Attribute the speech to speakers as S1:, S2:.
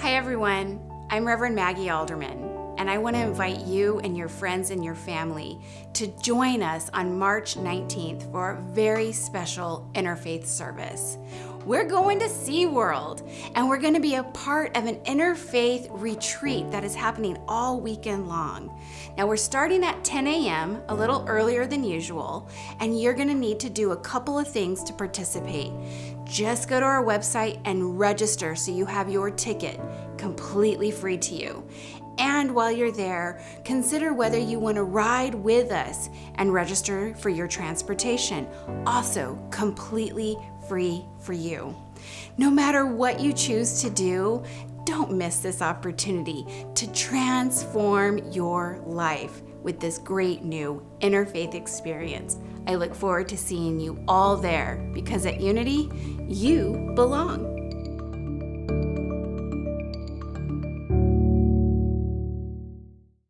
S1: Hi everyone, I'm Reverend Maggie Alderman, and I want to invite you and your friends and your family to join us on March 19th for a very special interfaith service. We're going to SeaWorld, and we're going to be a part of an Interfaith Retreat that is happening all weekend long. Now, we're starting at 10 a.m., a little earlier than usual, and you're going to need to do a couple of things to participate. Just go to our website and register so you have your ticket completely free to you. And while you're there, consider whether you want to ride with us and register for your transportation. Also, completely free for you. No matter what you choose to do, don't miss this opportunity to transform your life with this great new interfaith experience. I look forward to seeing you all there because at Unity, you belong.